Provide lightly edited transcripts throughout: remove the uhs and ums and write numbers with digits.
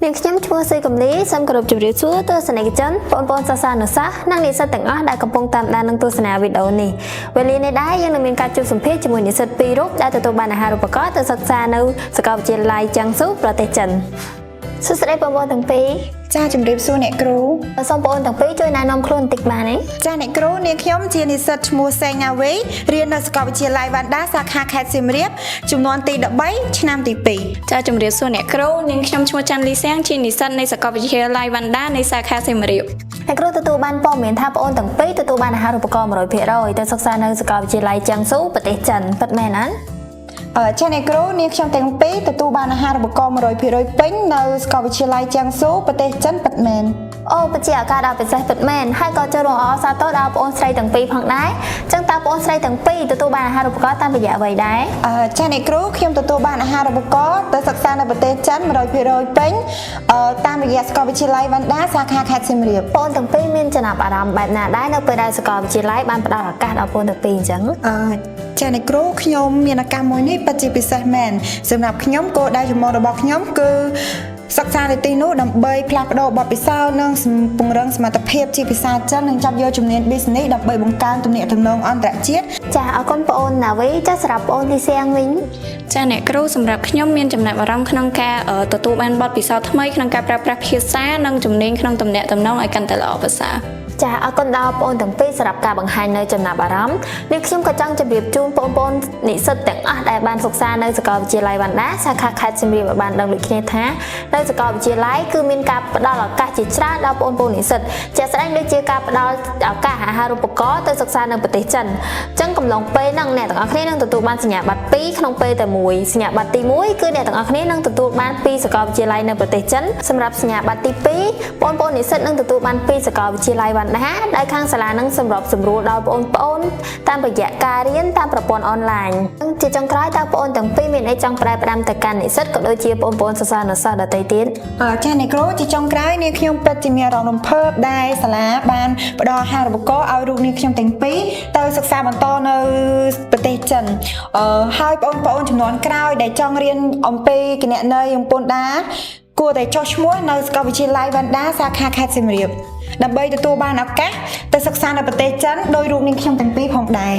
នាងខ្ញុំឈ្មោះសីកំលីសូមគោរពជម្រាបសួរទស្សនិកជនបងប្អូនសិស្សានុសិស្សនិងនិស្សិតទាំងអស់ដែលកំពុងតាមដាននិងទស្សនាវីដេអូនេះវេលានេះដែរយើងនឹងមានការជួបសម្ភាសជាមួយនិស្សិត2រូបដែលទទួលបានអាហារូបករណ៍ទៅសិក្សានៅសាកលវិទ្យាល័យចង្ស៊ូប្រទេសចិនសួស្តីបងប្អូនទាំងពីរចាជំរាបសួរអ្នកគ្រូសូមបងប្អូនទាំងពីរជួយណែនាំខ្លួនបន្តិចបានទេចាអ្នកគ្រូនាងខ្ញុំជានិស្សិតឈ្មោះសេងណាវីរៀននៅសាកលវិទ្យាល័យវ៉ាន់ដាសាខាខេត្តសៀមរាបចំនួនទី13ឆ្នាំទី2ចាជំរាបសួរអ្នកគ្រូនាងខ្ញុំឈ្មោះច័ន្ទលីសៀងជានិស្សិតនៃសាកលវិទ្យាល័យវ៉ាន់ដានៃសាខាសៀមរាបអ្នកគ្រូទទួលបានព័ត៌មានថាបងប្អូនទាំងពីរទទួលបានអាហារូបករណ៍ 100% ទៅសិក្សានៅសាកលវិទ្យាល័យចង្ស៊ូប្រទេសចិនពិតមែនណាចាអ្នកគ្រូនាងខ្ញុំទាំងពីរទទួលបានអាហារូបករណ៍ 100% ពេញនៅសាកលវិទ្យាល័យចង្ស៊ូប្រទេសចិនពិតមែនអូពិតជាឱកាសដ៏ពិសេសពិតមែនហើយក៏ចូលរួមអបអរសាទរដល់បងប្អូនស្រីទាំងពីរផងដែរចឹងតើបងប្អូនស្រីទាំងពីរទទួលបានអាហារូបករណ៍តាមរយៈអ្វីដែរចាអ្នកគ្រូខ្ញុំទទួលបានអាហារូបករណ៍ទៅសិក្សានៅប្រទេសចិន 100% ពេញតាមរយៈសាកលវិទ្យាល័យវ៉ាន់ដាសាខាខេត្តសៀមរាបបងប្អូនទាំងពីរមានចំណាប់អារម្មណ៍បែបណាដែរនៅពេលដែលសាកលវិទ្យាល័យបានផ្ដល់ឱកាសដល់បងប្អូនទាំងពីរអញ្ចឹងចាអ្នកគ្រូខ្ញុំមានឱកាសមួយនេះពិតជាពិសេសមែនសម្រាប់ខ្ញុំគោលដៅចម្បងរបស់ខ្ញុំគឺសិក្សានៅទីនោះដើម្បីផ្លាស់ប្ដូរបទពិសោធន៍និងពង្រឹងសមត្ថភាពជាភាសាចិននិងចាប់យកជំនាញ business ដើម្បីបង្កើនទំនាក់ទំនងអន្តរជាតិចាអរគុណបងអូនណាវីចាសម្រាប់បងអូនលីសៀងវិញចាអ្នកគ្រូសម្រាប់ខ្ញុំមានចំណាប់អារម្មណ៍ក្នុងការទទួលបានបទពិសោធន៍ថ្មីក្នុងការប្រើប្រាស់ភាសានិងជំនាញក្នុងទំនាក់ទំនងឲ្យកាន់តែល្អប្រសើរចាអរគុណដល់បងប្អូនទាំងពីរសម្រាប់ការបង្ហាញនៅចំណាប់អារម្មណ៍នេះខ្ញុំក៏ចង់ជម្រាបជូនបងប្អូននិស្សិតទាំងអស់ដែលបានសិក្សានៅសាកលវិទ្យាល័យវ៉ាន់ដាសាខាខេត្តសៀមរាបបានដឹងដូចគ្នាថានៅសាកលវិទ្យាល័យគឺមានការផ្ដល់ឱកាសជាច្រើនដល់បងប្អូននិស្សិតជាក់ស្ដែងដូចជាការផ្ដល់ឱកាសអាហារូបករណ៍ទៅសិក្សានៅប្រទេសចិនអញ្ចឹងកំឡុងពេលហ្នឹងអ្នកទាំងអស់គ្នានឹងទទួលបានសញ្ញាបត្រ2ក្នុងពេលតែមួយសញ្ញាបត្រទី1គឺអ្នកទាំងអស់គ្នានឹងទទួលបានពីសាកលវិទ្យាល័យនៅប្រទេសចិនសម្រាប់សញ្ញាបត្រទី2បងប្អូននិស្សិតនឹងទទួលបានពីសាកលវិទ្យាល័យវ៉ាន់ដាដែលខាងសាលានឹងសម្របសម្រួលដល់បងប្អូនតាមរយៈការរៀនតាមប្រព័ន្ធអនឡាញជាចុងក្រោយតើបងប្អូនទាំងពីរមានអីចង់ប្រែផ្ដាំទៅកាន់និស្សិតក៏ដូចជាបងប្អូនសិស្សានុសិស្សដទៃទៀតចាអ្នកគ្រូជាចុងក្រោយនាងខ្ញុំពិតជាមានអារម្មណ៍រំភើបដែលសាលាបានផ្ដល់អាហារូបករណ៍ឲ្យរូបនាងខ្ញុំទាំងពីរទៅសិក្សាបន្តនៅប្រទេសចិនហើយបងប្អូនចំនួនក្រោយដែលចង់រៀនអំពីគណនេយ្យពន្ធដារគួរតែចុះឈ្មោះនៅសាកលវិទ្យាល័យវ៉ាន់ដាសាខាខេត្តសៀមរាបដើម្បីទទួលបានឱកាសទៅសិក្សានៅប្រទេសចិនដោយរូបនាងខ្ញុំទាំងពីរផងដែរ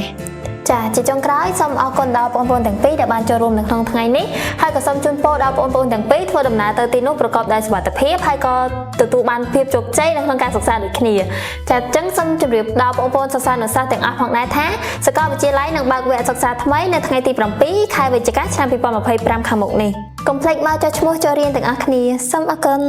ចាជាចុងក្រោយសូមអរគុណដល់បងប្អូនទាំងពីរដែលបានចូលរួមនៅក្នុងថ្ងៃនេះហើយក៏សូមជូនពរដល់បងប្អូនទាំងពីរធ្វើដំណើរទៅទីនោះប្រកបដោយសុវត្ថិភាពហើយក៏ទទួលបានភាពជោគជ័យនៅក្នុងការសិក្សាដូចគ្នាចាអញ្ចឹងសូមជម្រាបដល់បងប្អូនសិស្សានុសិស្សទាំងអស់ផងដែរថាសាកលវិទ្យាល័យនឹងបើកវគ្គសិក្សាថ្មីនៅថ្ងៃទី7ខែវិច្ឆិកាឆ្នាំ2025ខាងមុខនេះកុំភ្លេចមកចុះឈ្មោះចូលរៀនទាំងអស់គ្នាសូមអរគុណ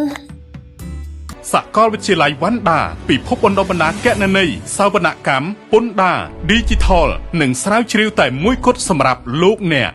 សាកលវិទ្យាល័យវ៉ាន់ដាពិភពបណ្ដុះបណ្ដាលគណនេយ្យសវនកម្មពន្ធដារ Digital និងស្រាវជ្រាវតែមួយគត់សម្រាប់លោកអ្នក